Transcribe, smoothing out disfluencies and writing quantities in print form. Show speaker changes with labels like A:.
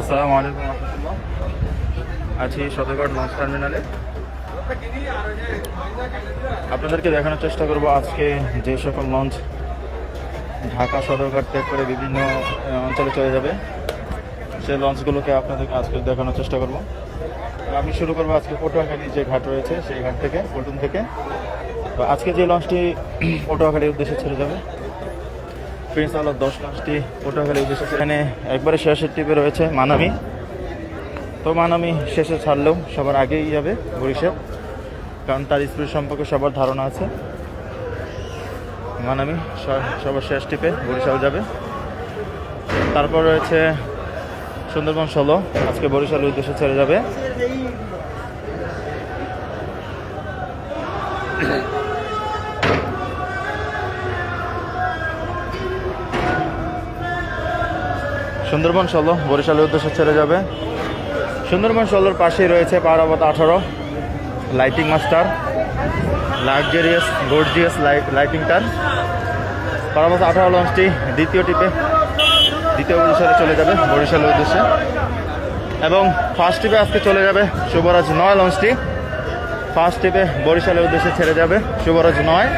A: আসসালামু আলাইকুম রহমতুল্লাহ। আছি সদরঘাট লঞ্চ টার্মিনালে। আপনাদেরকে দেখানোর চেষ্টা করব আজকে যে সকল লঞ্চ ঢাকা সদরঘাট ত্যাগ করে বিভিন্ন অঞ্চলে চলে যাবে, সেই লঞ্চগুলোকে আপনাদেরকে আজকে দেখানোর চেষ্টা করব। আমি শুরু করবো আজকে পটুয়াখালী যে ঘাট রয়েছে সেই ঘাট থেকে, পল্টন থেকে। তো আজকে যে লঞ্চটি পটুয়াখালীর উদ্দেশ্যে ছেড়ে যাবে, প্রিন্স আলোর 10 লঞ্চটি পটুয়াখালীর উদ্দেশ্যে। এখানে একবারে শেষের টিপে রয়েছে মানামি। তো মানামি শেষে ছাড়লেও সবার আগেই যাবে বরিশাল, কারণ তার স্পিড সম্পর্কে সবার ধারণা আছে। মানামি সবার শেষ টিপে বরিশাল যাবে। তারপর রয়েছে সুন্দরবন 16, আজকে বরিশালের উদ্দেশ্যে ছেড়ে যাবে। সুন্দরবন 16 বরিশালের উদ্দেশ্যে ছেড়ে যাবে। সুন্দরবন 16-র পাশেই রয়েছে Parabat 18 lighting master, luxurious gorgeous lighting টার। পারাবত 18 লঞ্চটি দ্বিতীয় বরিশালে চলে যাবে বরিশালের উদ্দেশ্যে। এবং ফার্স্ট টিপে আজকে চলে যাবে শুভরাজ 9 লঞ্চটি। ফার্স্ট টিপে বরিশালের উদ্দেশ্যে ছেড়ে যাবে শুভরাজ 9।